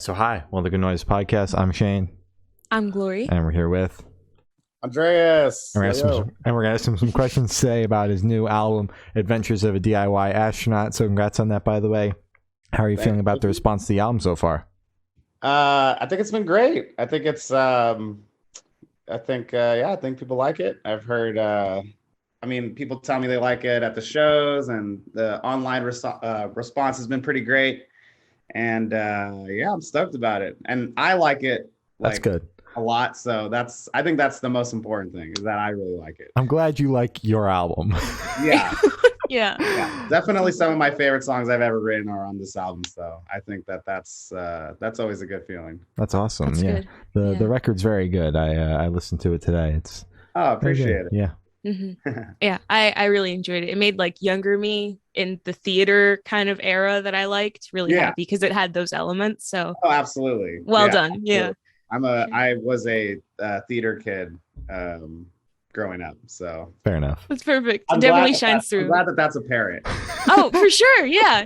So hi, well, the Good Noise Podcast. I'm Shane, I'm Glory. and we're here with Andreas. and we're gonna ask him some questions today about his new album, Adventures of a DIY Astronaut. So congrats on that, by the way. How are you feeling about the response to the album so far? I think it's been great. I think it's I think people like it. I've heard people tell me they like it at the shows, and the online response has been pretty great. And I'm stoked about it. And I like it That's good. a lot. So I think that's the most important thing, is that I really like it. I'm glad you like your album. Yeah. Yeah. Definitely some of my favorite songs I've ever written are on this album. So I think that's always a good feeling. That's awesome. That's yeah. good. The record's very good. I listened to it today. It's Appreciate it. Yeah. Mm-hmm. Yeah, I really enjoyed it. It made like younger me in the theater kind of era that I liked really happy because it had those elements. So absolutely. Well done. Absolutely. Yeah. I was a theater kid growing up, so Fair enough. That's perfect. It definitely shines through. I'm glad that that's apparent. Oh, for sure. Yeah.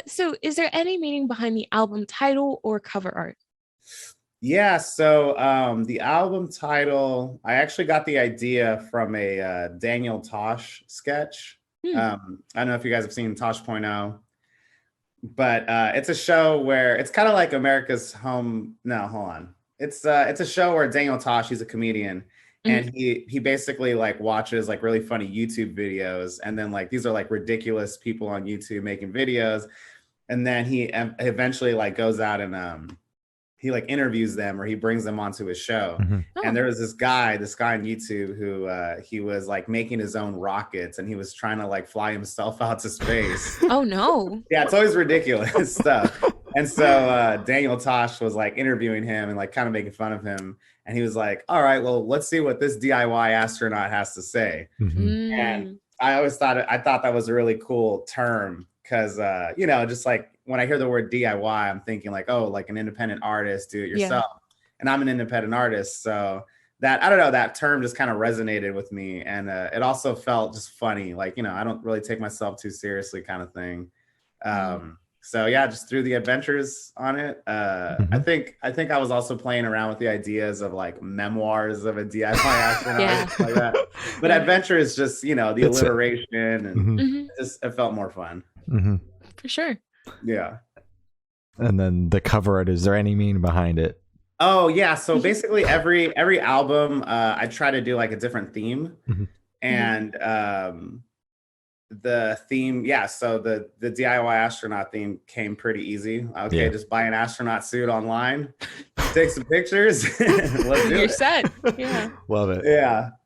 So is there any meaning behind the album title or cover art? Yeah, so the album title, I actually got the idea from a Daniel Tosh sketch. I don't know if you guys have seen Tosh.0, but it's a show where it's kind of like America's Home. No, hold on. It's a show where Daniel Tosh, he's a comedian, and he basically like watches like really funny YouTube videos, and then like these are like ridiculous people on YouTube making videos, and then he eventually like goes out and he like interviews them, or he brings them onto his show. And there was this guy on YouTube who he was like making his own rockets, and he was trying to like fly himself out to space. Oh no. Yeah, it's always ridiculous stuff. And so Daniel Tosh was like interviewing him and like kind of making fun of him. And he was like, all right, well, let's see what this DIY astronaut has to say. And I thought that was a really cool term, because just like when I hear the word DIY, I'm thinking like, oh, like an independent artist, do it yourself. And I'm an independent artist, so that term just kind of resonated with me, and it also felt just funny, like, I don't really take myself too seriously, kind of thing. So yeah, just threw the adventures on it. I think I was also playing around with the ideas of like memoirs of a DIY astronaut, like that. But adventure is just, the alliteration, and it felt more fun. For sure. Yeah. And then the cover art, is there any meaning behind it? Oh yeah, so basically every album I try to do like a different theme. And the theme, so the DIY astronaut theme came pretty easy. Okay, just buy an astronaut suit online, take some pictures, let's do You're it. set. Yeah. Love it.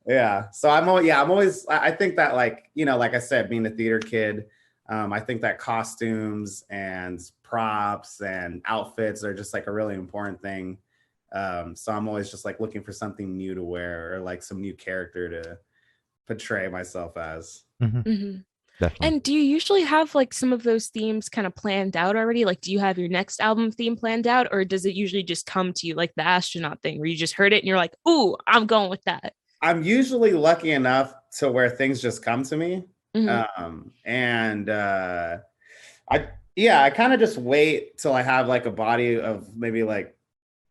Yeah. So I'm always I think that, like, like I said, being a theater kid, I think that costumes and props and outfits are just like a really important thing. So I'm always just like looking for something new to wear, or like some new character to portray myself as. Definitely. And do you usually have like some of those themes kind of planned out already? Like, do you have your next album theme planned out, or does it usually just come to you, like the astronaut thing, where you just heard it and you're like, ooh, I'm going with that? I'm usually lucky enough to where things just come to me. I kind of just wait till I have like a body of maybe like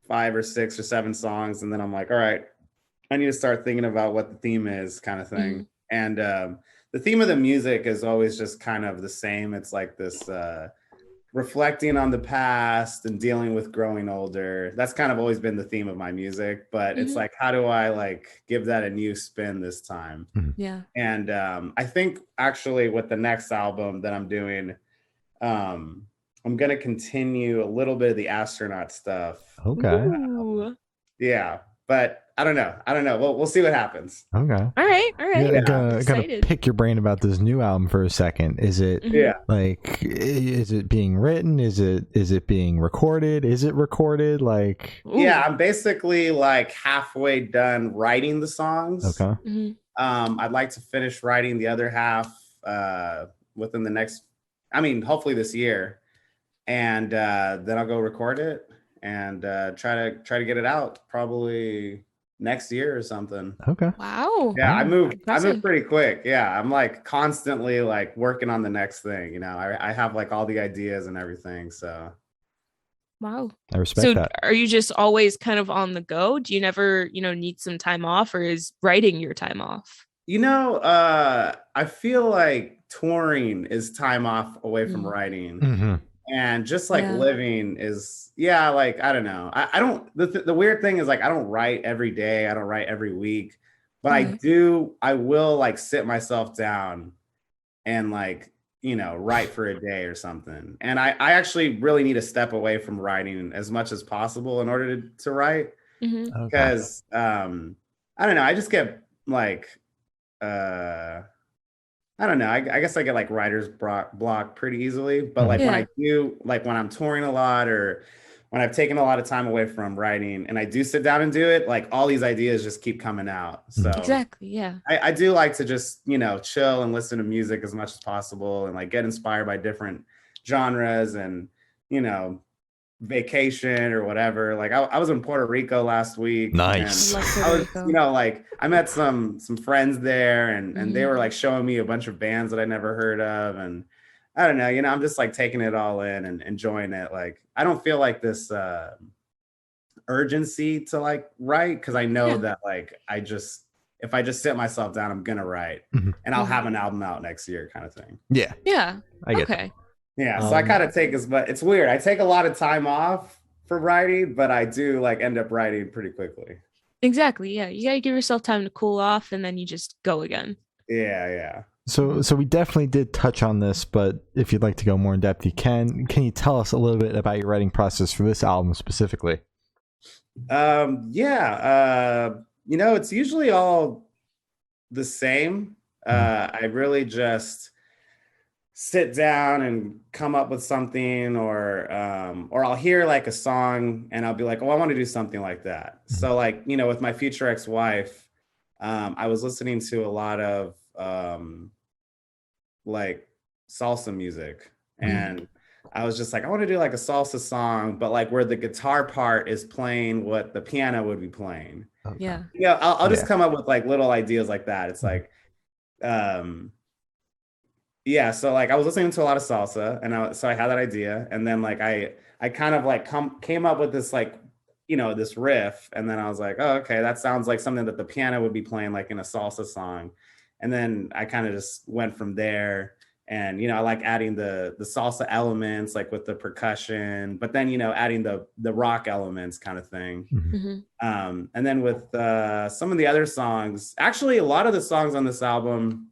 5 or 6 or 7 songs, and then I'm like, all right, I need to start thinking about what the theme is, kind of thing. And the theme of the music is always just kind of the same. It's like this reflecting on the past and dealing with growing older. That's kind of always been the theme of my music, but it's like, how do I like give that a new spin this time? Yeah. And I think actually with the next album that I'm doing, I'm going to continue a little bit of the astronaut stuff. Okay. Yeah, but I don't know. We'll see what happens. Okay. All right. Yeah, gotta pick your brain about this new album for a second. Is it like, is it being written? Is it being recorded? Is it recorded? Like, yeah, I'm basically like halfway done writing the songs. Okay. I'd like to finish writing the other half within the next, hopefully this year, and then I'll go record it and try to get it out probably next year or something. Okay. Wow. Yeah, I moved pretty quick. Yeah, I'm like constantly like working on the next thing. I have like all the ideas and everything. So Wow. I respect that. So are you just always kind of on the go? Do you never, need some time off, or is writing your time off? I feel like touring is time off away from writing. Mm-hmm. And just like living is, like, I don't know. I don't, the weird thing is like, I don't write every day. I don't write every week, but I will like sit myself down and like, write for a day or something. And I actually really need to step away from writing as much as possible in order to write. Because, I don't know. I just get like, I don't know. I guess I get like writer's block pretty easily, but like when I do, like when I'm touring a lot or when I've taken a lot of time away from writing and I do sit down and do it, like all these ideas just keep coming out. So exactly, yeah. I do like to just, chill and listen to music as much as possible and like get inspired by different genres and, vacation or whatever. Like I was in Puerto Rico last week. Nice. I was, like I met some friends there and they were like showing me a bunch of bands that I never heard of. And I don't know, I'm just like taking it all in and enjoying it. Like I don't feel like this urgency to like write because I know that like if I just sit myself down, I'm gonna write and I'll have an album out next year kind of thing. Yeah. I get that. Yeah, so I kind of but it's weird. I take a lot of time off for writing, but I do like end up writing pretty quickly. Exactly. Yeah, you gotta give yourself time to cool off, and then you just go again. Yeah. So we definitely did touch on this, but if you'd like to go more in depth, you can. Can you tell us a little bit about your writing process for this album specifically? It's usually all the same. I really just sit down and come up with something or I'll hear like a song and I'll be like, oh, I want to do something like that. So like, with my future ex-wife, I was listening to a lot of like salsa music and I was just like, I want to do like a salsa song, but like where the guitar part is playing what the piano would be playing. Yeah. I'll just come up with like little ideas like that. It's like, so like I was listening to a lot of salsa and so I had that idea. And then like I kind of like came up with this like, this riff. And then I was like, oh, okay, that sounds like something that the piano would be playing like in a salsa song. And then I kind of just went from there. And, I like adding the salsa elements, like with the percussion, but then, adding the rock elements kind of thing. And then with some of the other songs, actually, a lot of the songs on this album,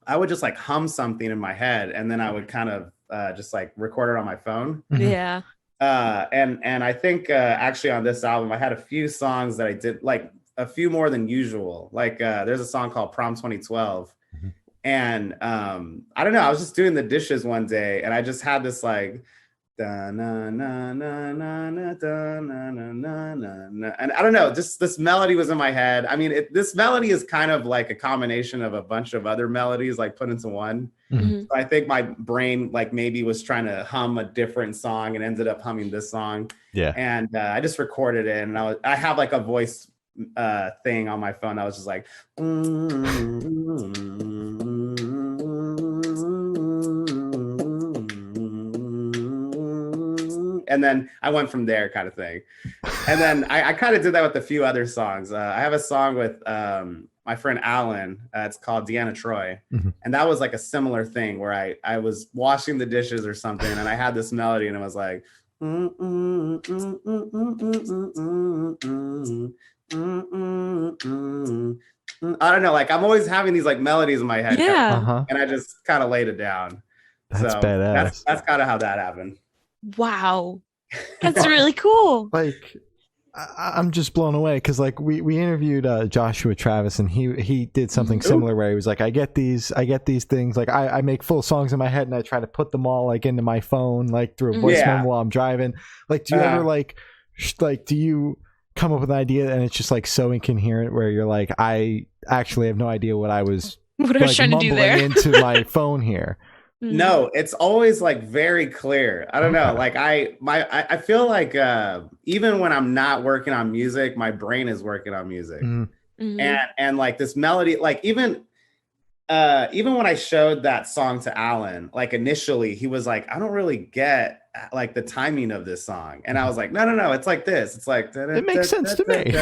I would just like hum something in my head. And then I would kind of just like record it on my phone. Yeah. And I think actually on this album, I had a few songs that I did like a few more than usual. Like there's a song called Prom 2012. And I don't know, I was just doing the dishes one day and I just had this like da na na na na na da na na na na, and I don't know, just this melody was in my head. I mean, this melody is kind of like a combination of a bunch of other melodies like put into one. So I think my brain like maybe was trying to hum a different song and ended up humming this song. And I just recorded it and I have like a voice thing on my phone. I was just like and then I went from there kind of thing. And then I kind of did that with a few other songs. I have a song with my friend Alan. It's called Deanna Troy. And that was like a similar thing where I was washing the dishes or something and I had this melody and I was like I don't know, like I'm always having these like melodies in my head. And I just kind of laid it down. That's badass. That's kind of how that happened. Wow. That's really cool. Like I'm just blown away because like we interviewed Joshua Travis and he did something similar where he was like, I get these things, like I make full songs in my head and I try to put them all like into my phone like through a voice memo while I'm driving. Like do you ever like do you come up with an idea and it's just like so incoherent where you're like, I actually have no idea what I was trying to do there into my phone here? No, it's always like very clear. I don't know. Like I feel like even when I'm not working on music, my brain is working on music. And like this melody, like even even when I showed that song to Alan, like initially he was like, I don't really get like the timing of this song. And I was like, no, it's like this. It's like It makes sense to me.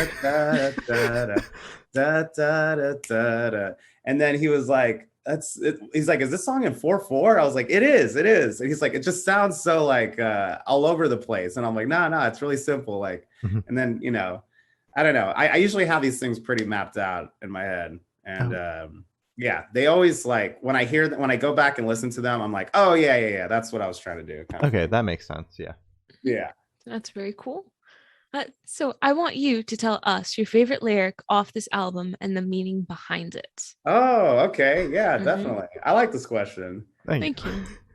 And then he was like, that's it. He's like, is this song in 4/4? I was like, it is. And he's like, it just sounds so like all over the place. And I'm like, no, it's really simple. Like, and then, you know, I don't know. I usually have these things pretty mapped out in my head. And yeah, they always like when I hear that, when I go back and listen to them, I'm like, oh yeah, that's what I was trying to do. Okay, that makes sense. Yeah. That's very cool. So I want you to tell us your favorite lyric off this album and the meaning behind it. Oh, okay. Yeah, definitely. I like this question. Thank you.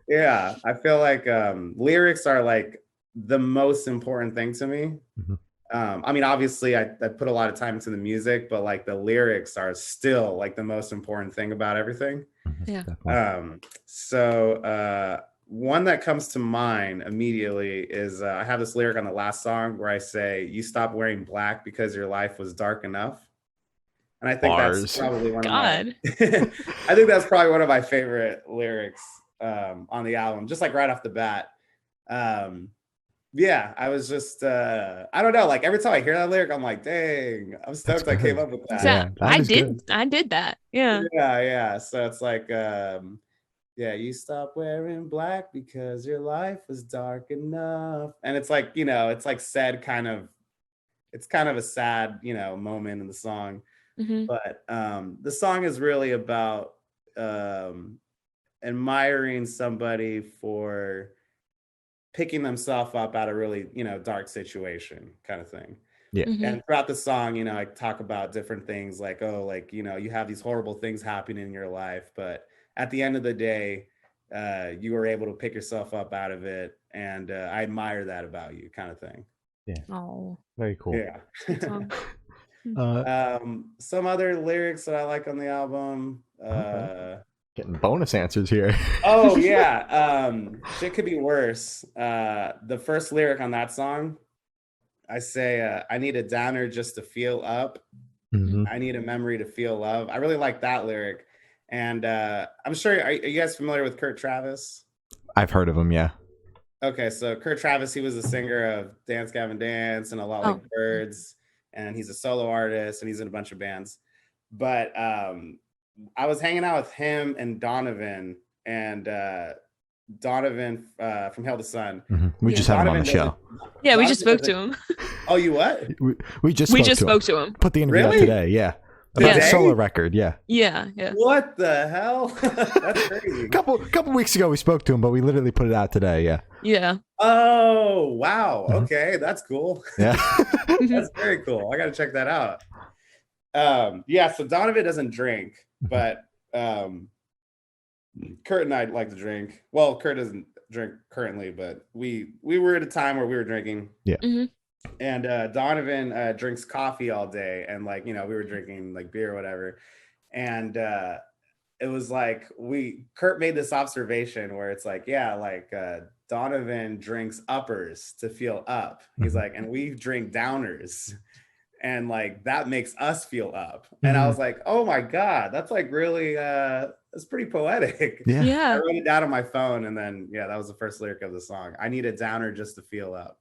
Yeah, I feel like lyrics are like the most important thing to me. I mean, obviously, I put a lot of time into the music, but like the lyrics are still like the most important thing about everything. Yeah. So one that comes to mind immediately is I have this lyric on the last song where I say, "You stopped wearing black because your life was dark enough." And I think that's probably one of my I think that's probably one of my favorite lyrics on the album, just like right off the bat. Yeah, I was just I don't know, like every time I hear that lyric, I'm like, dang, I'm stoked I came up with that. Yeah, I did that. Yeah. So it's like yeah, you stop wearing black because your life was dark enough. And it's like, you know, it's like said it's kind of a sad, you know, moment in the song. But the song is really about admiring somebody for picking themselves up out of really, you know, dark situation kind of thing. Yeah. And throughout the song, you know, I talk about different things like, oh, like, you know, you have these horrible things happening in your life, but at the end of the day, you were able to pick yourself up out of it. And I admire that about you kind of thing. Yeah. Oh, very cool. Yeah. Some other lyrics that I like on the album. Getting bonus answers here. Oh yeah. Shit could be worse. The first lyric on that song, I say, I need a downer just to feel up. I need a memory to feel love. I really like that lyric. And I'm sure, are you guys familiar with Kurt Travis? I've heard of him, yeah. Okay, so Kurt Travis, he was the singer of Dance Gavin Dance and A Lot Like Birds, and he's a solo artist and he's in a bunch of bands. But I was hanging out with him and Donovan, and Donovan from Hell to Sun. We just had him on the show. Yeah, we just spoke to him. Oh, you what? We just spoke to him. Put the interview out today, yeah. About the solo record, yeah. What the hell? That's crazy. Couple weeks ago we spoke to him, but we literally put it out today, yeah. Oh, wow. Okay, that's cool. Yeah. That's very cool. I gotta check that out. Yeah, so Donovan doesn't drink, but Kurt and I like to drink. Well, Kurt doesn't drink currently, but we were at a time where we were drinking. Yeah. And Donovan drinks coffee all day, and like, you know, we were drinking like beer or whatever. And it was like Kurt made this observation where it's like, yeah, like Donovan drinks uppers to feel up. He's like, and we drink downers. And like that makes us feel up. And I was like, oh my God, that's like really that's pretty poetic. Yeah. I wrote it down on my phone, and then that was the first lyric of the song. I need a downer just to feel up.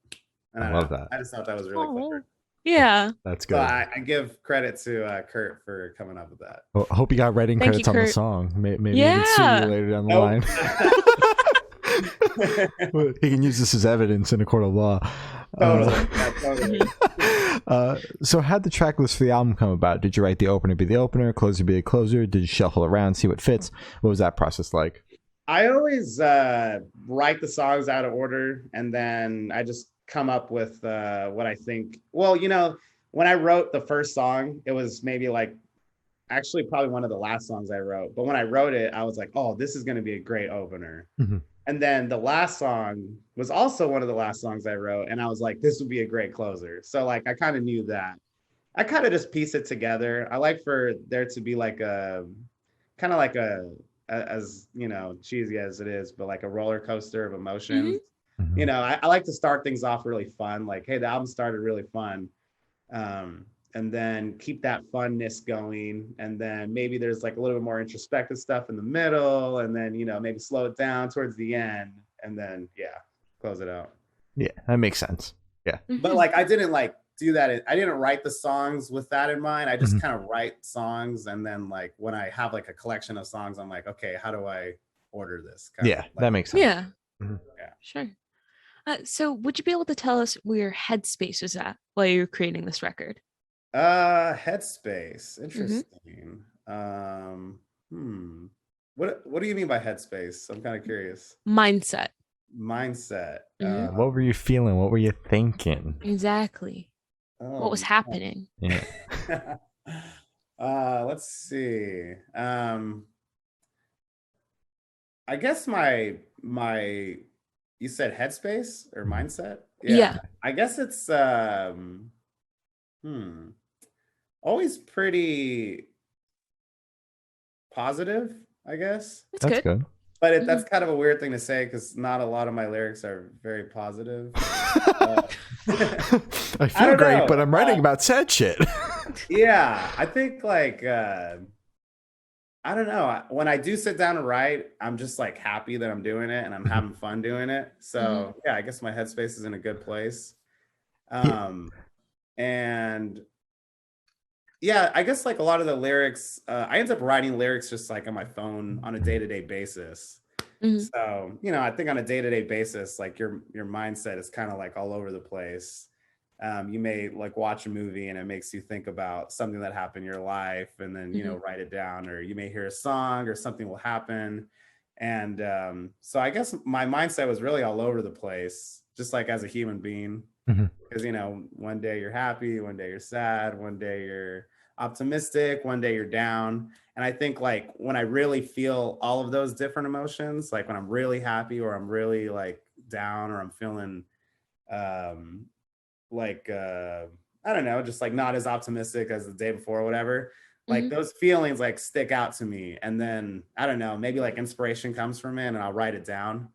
And I love that. I just thought that was really clever. Yeah. That's good. So I give credit to Kurt for coming up with that. Well, I hope you got writing credits on the song. Maybe we can see you later down the line. He can use this as evidence in a court of law. Totally. So how'd the track list for the album come about? Did you write the opener be the opener, closer be a closer? Did you shuffle around, see what fits? What was that process like? I always write the songs out of order, and then I just come up with what I think. Well, you know, when I wrote the first song, it was maybe like actually probably one of the last songs I wrote. But when I wrote it, I was like, oh, this is going to be a great opener. And then the last song was also one of the last songs I wrote. And I was like, this would be a great closer. So like, I kind of knew that. I kind of just piece it together. I like for there to be like a, kind of like as, you know, cheesy as it is, but like a roller coaster of emotions. You know, I like to start things off really fun. Like, hey, the album started really fun. and then keep that funness going. And then maybe there's like a little bit more introspective stuff in the middle, and then, maybe slow it down towards the end, and then, close it out. Yeah, that makes sense. Yeah. But like, I didn't like do that. I didn't write the songs with that in mind. I just kind of write songs. And then like, when I have like a collection of songs, I'm like, okay, how do I order this? That makes sense. Yeah. Yeah. Sure. So would you be able to tell us where your headspace was at while you were creating this record? Headspace. Interesting. What do you mean by headspace? I'm kind of curious. Mindset. What were you feeling? What were you thinking? Exactly. What was happening? Yeah. Let's see. I guess my you said headspace or mindset? Yeah. I guess it's always pretty positive, I guess. That's good. But that's kind of a weird thing to say, because not a lot of my lyrics are very positive. I feel great, but I'm writing about sad shit. Yeah, I think like I don't know. When I do sit down and write, I'm just like happy that I'm doing it and I'm having fun doing it. So yeah, I guess my headspace is in a good place. And yeah, I guess like a lot of the lyrics, I end up writing lyrics just like on my phone on a day-to-day basis. So, I think on a day-to-day basis, like your mindset is kind of like all over the place. You may like watch a movie and it makes you think about something that happened in your life, and then, write it down, or you may hear a song or something will happen. And so I guess my mindset was really all over the place, just like as a human being. Because, one day you're happy, one day you're sad, one day you're optimistic, one day you're down. And I think like when I really feel all of those different emotions, like when I'm really happy or I'm really like down, or I'm feeling I don't know, just like not as optimistic as the day before or whatever, like those feelings like stick out to me. And then I don't know, maybe like inspiration comes from it and I'll write it down.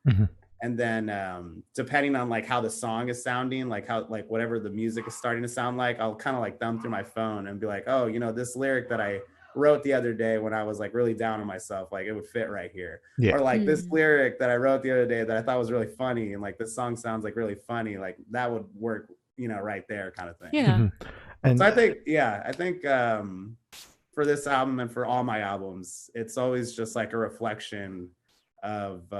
And then depending on like how the song is sounding, like how like whatever the music is starting to sound like, I'll kind of like thumb through my phone and be like, oh, this lyric that I wrote the other day when I was like really down on myself, like it would fit right here. Or like this lyric that I wrote the other day that I thought was really funny, and like this song sounds like really funny, like that would work, right there, kind of thing. Yeah. And so I think for this album and for all my albums, it's always just like a reflection of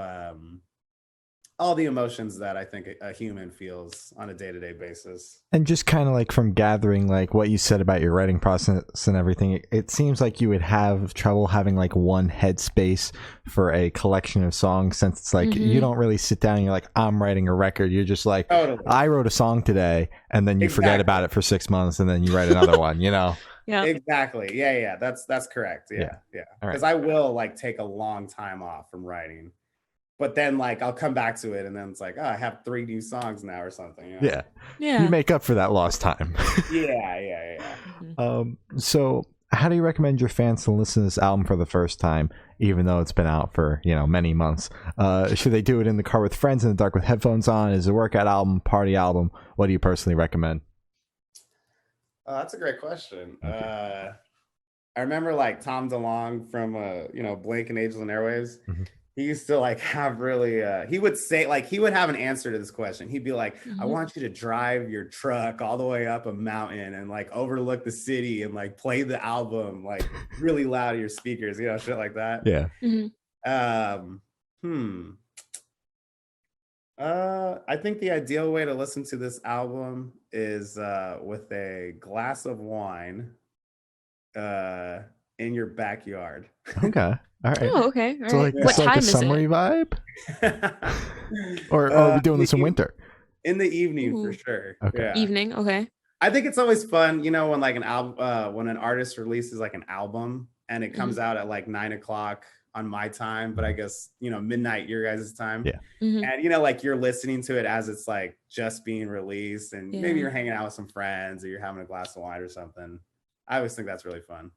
all the emotions that I think a human feels on a day-to-day basis. And just kind of like from gathering like what you said about your writing process and everything, it seems like you would have trouble having like one headspace for a collection of songs, since it's like you don't really sit down and you're like, I'm writing a record. You're just like, I wrote a song today, and then you forget about it for 6 months, and then you write another one, Yeah. Exactly. Yeah. That's correct. Yeah. Because I will like take a long time off from writing. But then like I'll come back to it, and then it's like, I have 3 new songs now or something. Yeah. You make up for that lost time. Yeah. So how do you recommend your fans to listen to this album for the first time, even though it's been out for many months? Should they do it in the car with friends in the dark with headphones on? Is it a workout album, party album? What do you personally recommend? That's a great question. I remember like Tom DeLonge from Blake and Angels and Airwaves. He used to like have really he would say, like, he would have an answer to this question. He'd be like, I want you to drive your truck all the way up a mountain and like overlook the city and like play the album like really loud at your speakers, shit like that. I think the ideal way to listen to this album is with a glass of wine in your backyard. Okay. All right. Oh, okay. All so right. like, What time like a is summery it? vibe? or are we doing this in winter? In the evening, for sure. Okay. Yeah. Evening. Okay. I think it's always fun, when like an album, when an artist releases like an album and it comes out at like 9:00 on my time, but I guess midnight your guys' time. Yeah. And like you're listening to it as it's like just being released, and maybe you're hanging out with some friends or you're having a glass of wine or something. I always think that's really fun.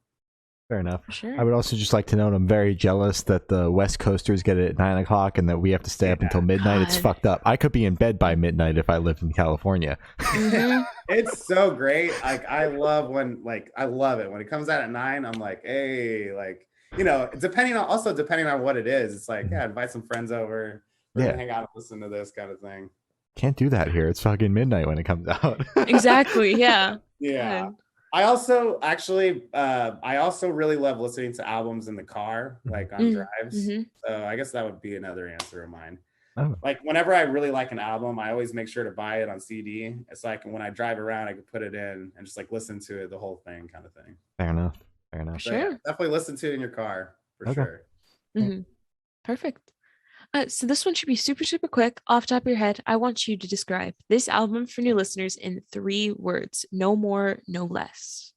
Fair enough. Sure. I would also just like to note I'm very jealous that the West Coasters get it at 9 o'clock and that we have to stay up until midnight. It's God. fucked up. I could be in bed by midnight if I lived in California. Mhm. It's so great. Like I love it when it comes out at 9. I'm like, hey, like, you know, depending on what it is, it's like, yeah, invite some friends over, we're gonna hang out and listen to this kind of thing. Can't do that here. It's fucking midnight when it comes out. Exactly. Yeah. Yeah. God. I also really love listening to albums in the car, like on drives. Mm-hmm. So I guess that would be another answer of mine. Oh. Like whenever I really like an album, I always make sure to buy it on CD. It's like when I drive around, I can put it in and just like listen to it, the whole thing kind of thing. Fair enough. So, yeah, definitely listen to it in your car for sure. Mm-hmm. Perfect. So this one should be super, super quick. Off the top of your head, I want you to describe this album for new listeners in 3 words. No more, no less.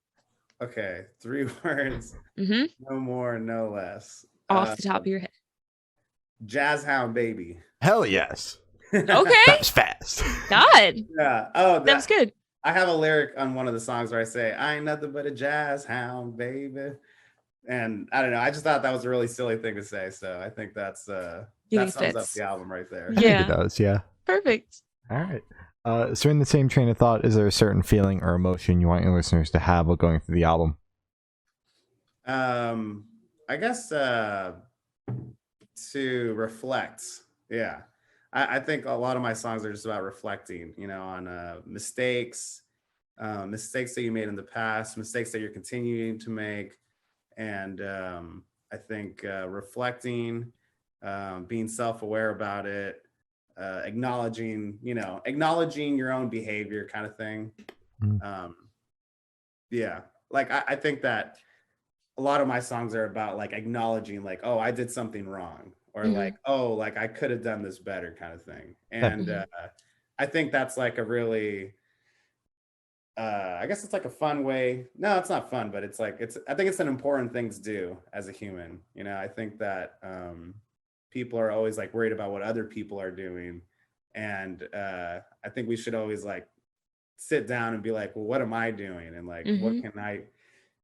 Okay, 3 words. Mm-hmm. No more, no less. Off the top of your head. Jazz Hound Baby. Hell yes. Okay. That was fast. God. Yeah. Oh, That was good. I have a lyric on one of the songs where I say, I ain't nothing but a jazz hound, baby. And I don't know. I just thought that was a really silly thing to say. So I think that sums up the album right there. I think it does, yeah. Perfect. All right. So in the same train of thought, is there a certain feeling or emotion you want your listeners to have while going through the album? I guess to reflect. Yeah. I think a lot of my songs are just about reflecting, you know, on mistakes that you made in the past, mistakes that you're continuing to make. And I think reflecting, being self-aware about it, acknowledging your own behavior kind of thing. Yeah. Like I think that a lot of my songs are about like acknowledging like, oh, I did something wrong. Or like, oh, like I could have done this better kind of thing. And I think that's like a really, I guess it's like a fun way. No, it's not fun, but I think it's an important thing to do as a human. You know, I think that people are always like worried about what other people are doing. And I think we should always like sit down and be like, well, what am I doing? And like, what can I,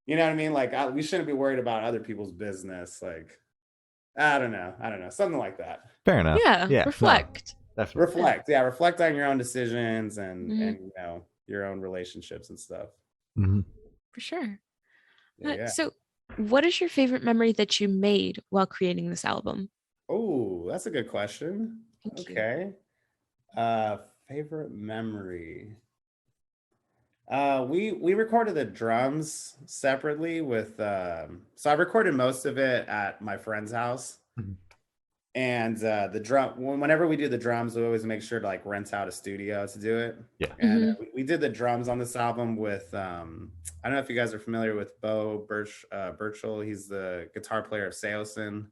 you know what I mean? Like we shouldn't be worried about other people's business. Like, I don't know. Something like that. Fair enough. Yeah. Reflect. No, definitely. Reflect. Yeah. Reflect on your own decisions and you know, your own relationships and stuff. For sure. Yeah. So what is your favorite memory that you made while creating this album? Oh, that's a good question. Thank you. Okay. Favorite memory. We recorded the drums separately with so I recorded most of it at my friend's house. And the drum, whenever we do the drums, we always make sure to like rent out a studio to do it. Yeah. And we did the drums on this album with I don't know if you guys are familiar with Bo Burchell. He's the guitar player of Seosin.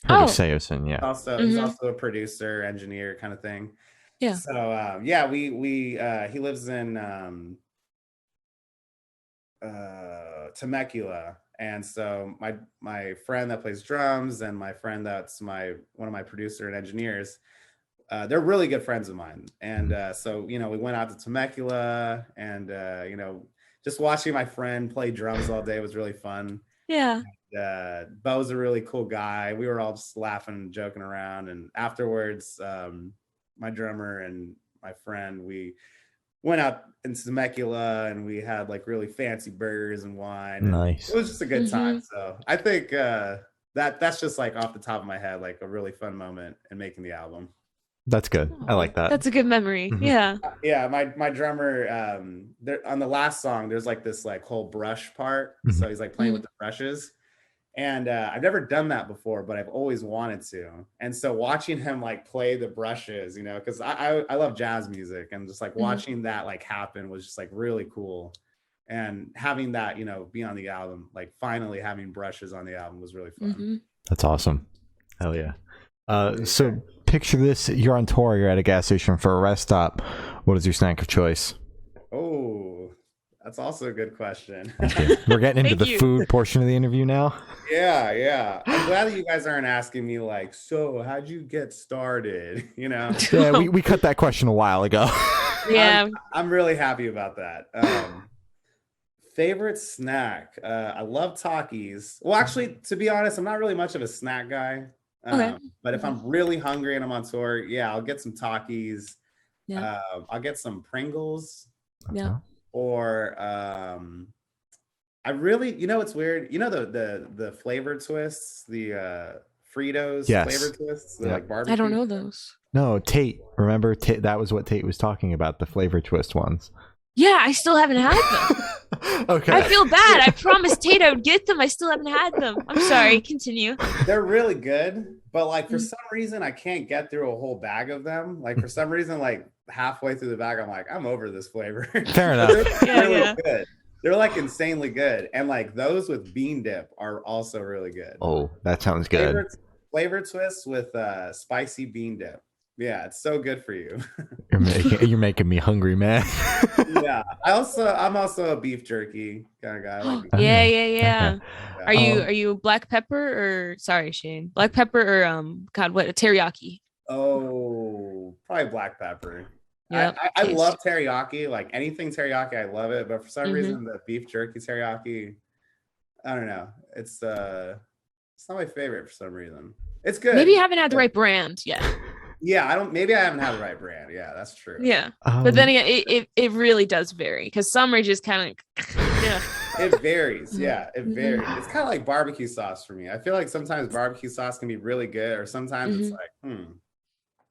Heard of Seosin, yeah. He's also a producer, engineer kind of thing. Yeah. So yeah, we he lives in Temecula, and so my friend that plays drums and my friend that's one of my producer and engineers, they're really good friends of mine. And so you know, we went out to Temecula, and you know, just watching my friend play drums all day was really fun. Yeah. Bo's a really cool guy. We were all just laughing and joking around, and afterwards my drummer and my friend, we went out in Temecula and we had like really fancy burgers and wine. Nice. It was just a good time. So I think that's just like off the top of my head, like a really fun moment in making the album. That's good. I like that. That's a good memory. Yeah. Yeah. My drummer, there, on the last song, there's like this like whole brush part. So he's like playing with the brushes. And I've never done that before, but I've always wanted to. And so watching him like play the brushes, you know, because I love jazz music, and just like watching that like happen was just like really cool. And having that, you know, be on the album, like finally having brushes on the album was really fun. That's awesome. Hell yeah. So picture this: you're on tour, you're at a gas station for a rest stop. What is your snack of choice? Oh, that's also a good question. We're getting into the food portion of the interview now. Yeah. I'm glad that you guys aren't asking me like, so how'd you get started? You know? Yeah, we cut that question a while ago. Yeah. I'm really happy about that. Favorite snack? I love Takis. Well, actually, to be honest, I'm not really much of a snack guy. Okay. But if I'm really hungry and I'm on tour, yeah, I'll get some Takis. Yeah. I'll get some Pringles. Yeah. Or I really, it's weird. You know the flavor twists, the Fritos flavor twists, like barbecue. I don't know those. No, Tate. Remember, that was what Tate was talking about, the flavor twist ones. Yeah, I still haven't had them. Okay. I feel bad. I promised Tate I would get them. I still haven't had them. I'm sorry. Continue. They're really good, but like for some reason I can't get through a whole bag of them. Like for some reason, like halfway through the bag, I'm like, I'm over this flavor. Fair enough. They're really good. They're like insanely good, and like those with bean dip are also really good. Oh, that sounds good. Flavor twists with spicy bean dip. Yeah, it's so good for you. You're making me hungry, man. Yeah, I'm also a beef jerky kind of guy. Like yeah. Are you black pepper or sorry, Shane? Black pepper or God, what, a teriyaki? Oh, probably black pepper. Yep, I love teriyaki. Like anything teriyaki, I love it. But for some reason, the beef jerky teriyaki, I don't know. It's not my favorite for some reason. It's good. Maybe you haven't had the right brand yet. Yeah, maybe I haven't had the right brand. Yeah, that's true. Yeah. But then again, it really does vary because some are just kind of It varies. Yeah, it varies. It's kind of like barbecue sauce for me. I feel like sometimes barbecue sauce can be really good, or sometimes it's like,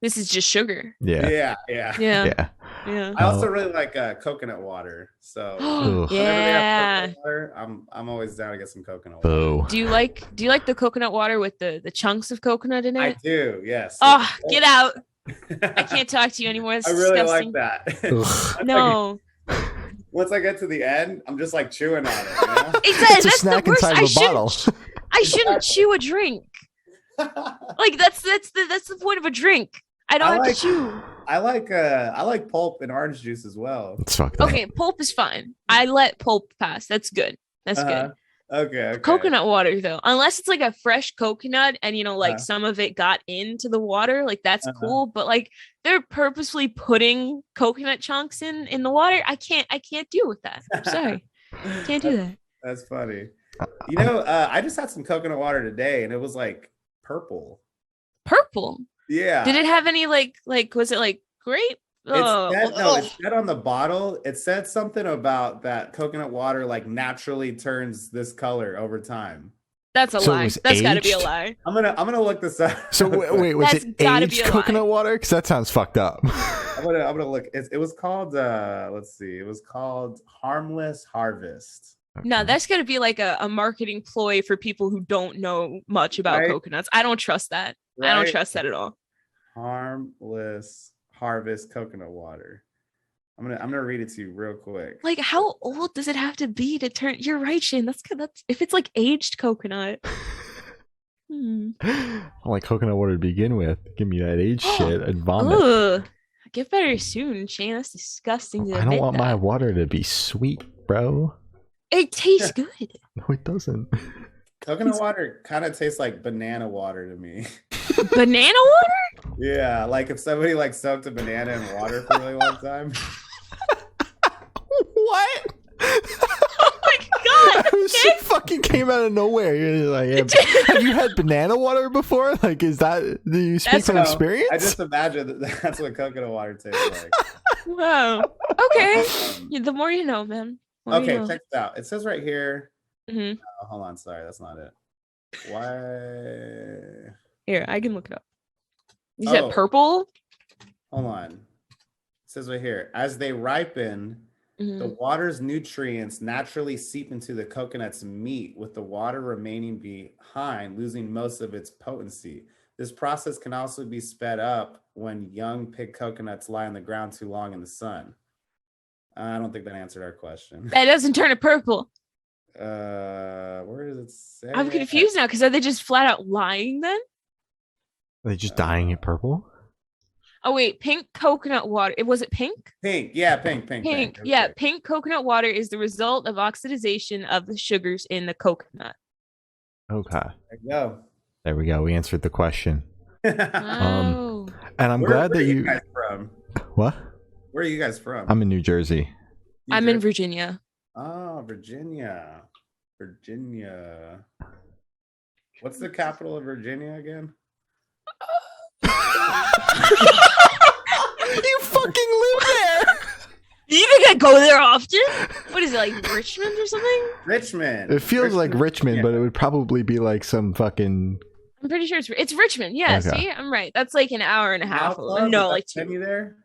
this is just sugar. Yeah. I also Oh. really like coconut water. So Yeah. whenever they have coconut water, I'm always down to get some coconut water. Boo. Do you like the coconut water with the chunks of coconut in it? I do, yes. Oh, get out. I can't talk to you anymore. It's I really disgusting. like that. No. Once I get to the end, I'm just like chewing on it. You know? It's a snack inside of a bottle. I shouldn't chew a drink. Like that's the point of a drink. I don't have to chew. I like pulp and orange juice as well. It's fucked up. Okay, pulp is fine. I let pulp pass. That's good. That's good. Okay. Coconut water though, unless it's like a fresh coconut and some of it got into the water, like that's cool. But like they're purposefully putting coconut chunks in the water. I can't deal with that. I'm sorry. Can't do that. That's funny. I just had some coconut water today and it was like purple. Purple? Yeah. Did it have any like was it like grape? It said on the bottle, it said something about that coconut water like naturally turns this color over time. That's a lie. That's got to be a lie. I'm gonna look this up. So wait, was it aged coconut water? Because that sounds fucked up. I'm gonna look. It was called let's see. It was called Harmless Harvest. No, that's gonna be like a marketing ploy for people who don't know much about coconuts. I don't trust that. Right? I don't trust that at all. Harmless Harvest coconut water. I'm gonna read it to you real quick. Like, how old does it have to be to turn? You're right, Shane. That's if it's like aged coconut. I like coconut water to begin with. Give me that aged shit and vomit. Ugh. Get better soon, Shane. That's disgusting. I don't want my water to be sweet, bro. It tastes good. No, it doesn't. Coconut water kind of tastes like banana water to me. Banana water? Yeah, like if somebody like soaked a banana in water for a really long time. What? Oh my god! It fucking came out of nowhere. You're like, have you had banana water before? Like, do you speak from experience? I just imagine that's what coconut water tastes like. Wow. Okay. The more you know, man. Okay, check this out. It says right here. Mm-hmm. Oh, hold on, sorry, that's not it. Why? Here, I can look it up. You said purple? Hold on. It says right here, as they ripen, the water's nutrients naturally seep into the coconut's meat, with the water remaining behind, losing most of its potency. This process can also be sped up when young pig coconuts lie on the ground too long in the sun. I don't think that answered our question. That doesn't turn it purple. Where does it say? I'm confused now, because are they just flat out lying then? Are they just dyeing it purple? Oh wait, pink coconut water. Was it pink? Pink, yeah, pink. Yeah, pink coconut water is the result of oxidation of the sugars in the coconut. Okay. There you go. There we go. We answered the question. Oh. And I'm glad that you. Guys from? What? Where are you guys from? I'm in New Jersey. I'm in Virginia. Oh, Virginia. Virginia. What's the capital of Virginia again? You fucking live there. You think I go there often? What is it, like Richmond or something? Richmond. It feels like Richmond, but it would probably be like some fucking. I'm pretty sure it's Richmond. Yeah, Okay. see, I'm right. That's like an hour and a half. No, like 2. Venue there.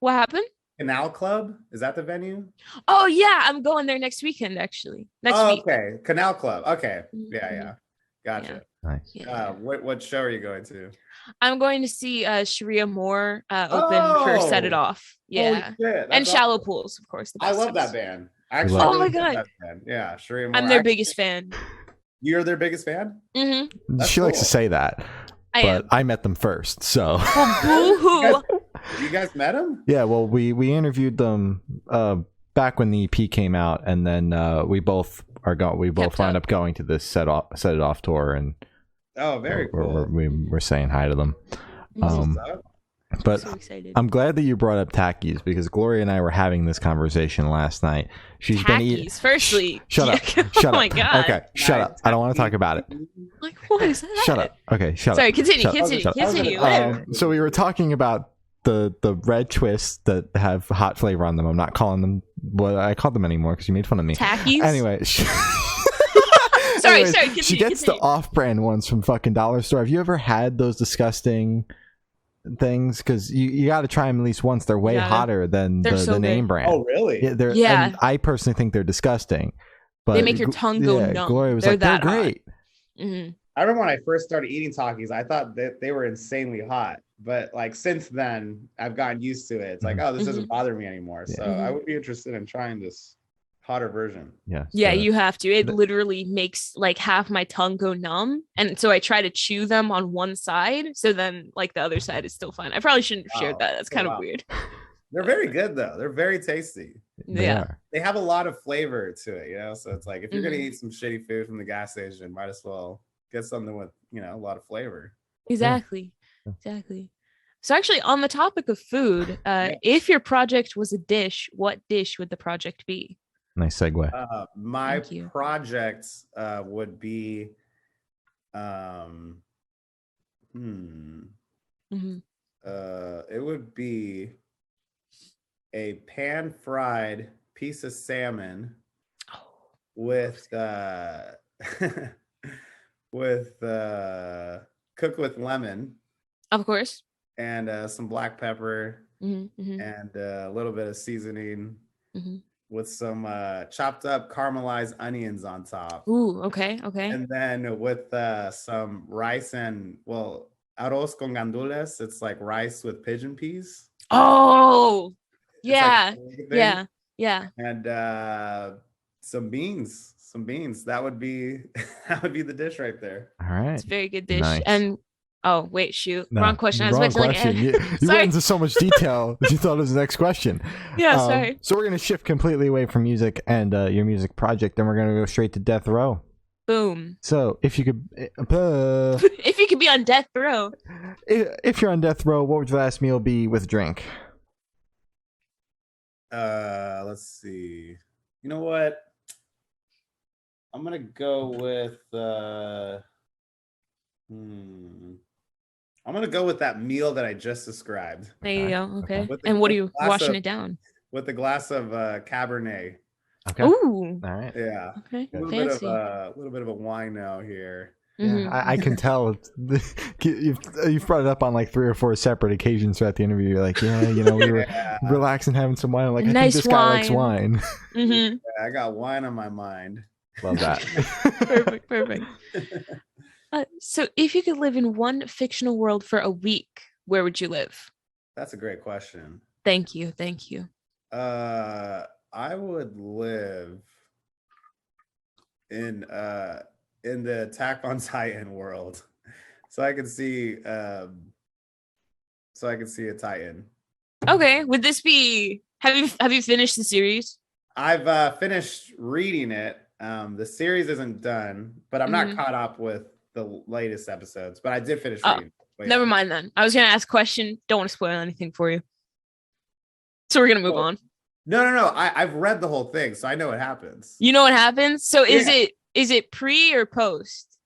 What happened? Canal Club, is that the venue? Oh yeah, I'm going there next weekend. Actually, next week. Okay, Canal Club. Okay, yeah, gotcha. Yeah. Nice. Yeah. What show are you going to? I'm going to see Sharia Moore open for Set It Off. Yeah, and Shallow Pools, of course. I love that band. Actually, oh my god, yeah, Sharia Moore. I'm their biggest fan. You're their biggest fan? Mm-hmm. She likes to say that, but I met them first, so. Well, boo-hoo. You guys met him? Yeah, well, we interviewed them back when the EP came out, and then we both wound up going to this Set It Off tour, and very cool. We're saying hi to them. But so excited. I'm glad that you brought up Takis, because Gloria and I were having this conversation last night. She's been eating. Firstly, shut up. Shut up. Oh my god. Okay, shut up. I don't want to talk about it. Like, what is that? Shut up. Okay, shut Sorry, up. Continue. So we were talking about the red twists that have hot flavor on them. I'm not calling them what I called them anymore because you made fun of me. Takis? Anyway. Sorry, Anyways, continue. She gets the off-brand ones from fucking Dollar Store. Have you ever had those disgusting things? Because you got to try them at least once. They're way hotter than the name brand. Oh, really? Yeah. And I personally think they're disgusting. But they make your tongue go numb. Gloria was they're great. Mm-hmm. I remember when I first started eating Takis, I thought that they were insanely hot. But like since then, I've gotten used to it. It's like, this doesn't bother me anymore. So I would be interested in trying this hotter version. Yeah, you have to. It literally makes like half my tongue go numb, and so I try to chew them on one side, so then like the other side is still fine. I probably shouldn't have shared that. That's kind of weird. They're very good though. They're very tasty. They have a lot of flavor to it, So it's like if you're gonna eat some shitty food from the gas station, might as well get something with a lot of flavor. Exactly. So actually, on the topic of food, if your project was a dish, what dish would the project be? Nice segue. My project would be it would be a pan-fried piece of salmon with cooked with lemon, of course, and some black pepper, and a little bit of seasoning, with some chopped up caramelized onions on top. Ooh, okay. And then with some rice and arroz con gandules. It's like rice with pigeon peas. Oh, yeah, yeah. And some beans. That would be the dish right there. All right, it's a very good dish. Nice. And oh wait, shoot, wrong question. I was about to question. You went into so much detail that you thought it was the next question. Yeah, sorry. So we're gonna shift completely away from music and your music project, and we're gonna go straight to Death Row. Boom. So if you could, if you could be on death row, if you're on death row, what would your last meal be with drink? Let's see. You know what? I'm gonna go with I'm gonna go with that meal that I just described. There you go. Okay. And what are you washing it down? With a glass of Cabernet. Okay. Ooh. All right. Yeah. Okay. A little bit of a wine now here. Yeah, I can tell. You've brought it up on like 3 or 4 separate occasions throughout the interview. You're like, we were relaxing, having some wine. I'm like, I think this guy likes wine. Yeah, I got wine on my mind. Love that. Perfect. So if you could live in one fictional world for a week, where would you live? That's a great question. Thank you. I would live in the Attack on Titan world, so I could see a Titan. Okay. Would this be? Have you finished the series? I've finished reading it. The series isn't done, but I'm not caught up with the latest episodes. But I did finish reading. Never mind then. I was gonna ask a question. Don't want to spoil anything for you, so we're gonna move on. No. I've read the whole thing, so I know what happens. You know what happens? So Yeah. is it pre or post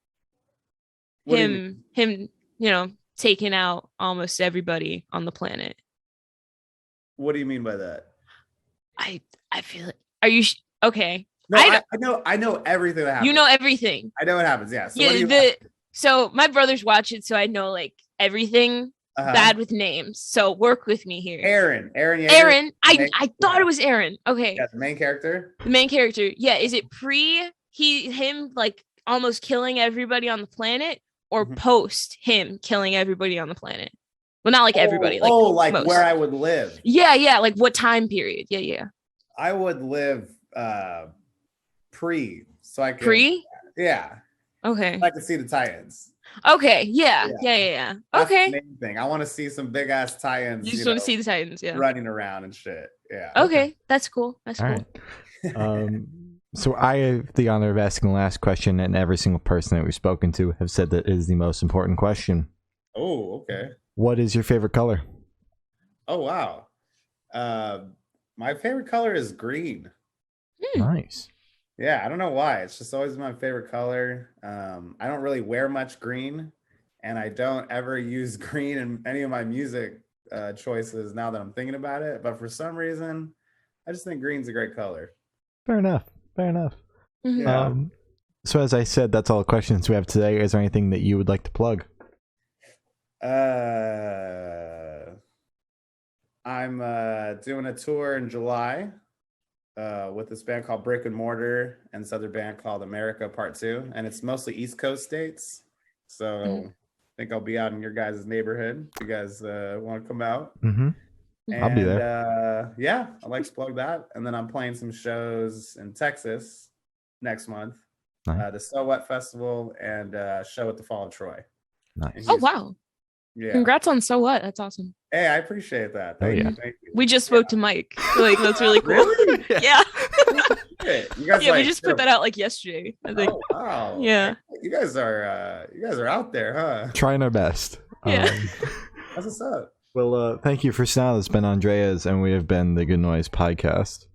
What do you mean? him, taking out almost everybody on the planet? What do you mean by that? I feel it. Are you okay? No, I know everything that happens. You know everything. I know what happens. Yeah. So Yeah. So my brothers watch it, so I know like everything. Bad with names, so work with me here. Aaron. Aaron. I thought it was Aaron. Okay. Yeah, the main character. The main character. Yeah. Is it him like almost killing everybody on the planet, or post him killing everybody on the planet? Well, not like everybody. Like most. Where I would live. Yeah. Like what time period? Yeah. I would live pre, so I could. Pre? Yeah. Okay. I could see the tie-ins. Okay. Yeah. That's okay. the main thing. I want to see some big ass tie-ins. You just want to see the Titans, yeah. Running around and shit. Yeah. Okay. That's cool. All right. So I have the honor of asking the last question, and every single person that we've spoken to have said that it is the most important question. Oh, okay. What is your favorite color? Oh, wow. My favorite color is green. Nice. Yeah, I don't know why. It's just always my favorite color. I don't really wear much green, and I don't ever use green in any of my music choices now that I'm thinking about it. But for some reason, I just think green's a great color. Fair enough. Yeah. So as I said, that's all the questions we have today. Is there anything that you would like to plug? I'm doing a tour in July with this band called Brick and Mortar and this other band called America Part 2, and it's mostly East Coast states. So I think I'll be out in your guys' neighborhood if you guys want to come out. And, I'll be there. I'd like to plug that. And then I'm playing some shows in Texas next month. Nice. The So What Festival and show at the Fall of Troy. Nice. Oh, wow. Yeah. Congrats on So What. That's awesome. Hey, I appreciate that. Thank you. We just spoke to Mike. Like, that's really cool. Really? Yeah. You guys we just put that out like yesterday, I think. Oh, wow. Yeah. You guys are out there, huh? Trying our best. Yeah. That's what's up. Well, thank you for now. It's been Andreas, and we have been the Good Noise Podcast.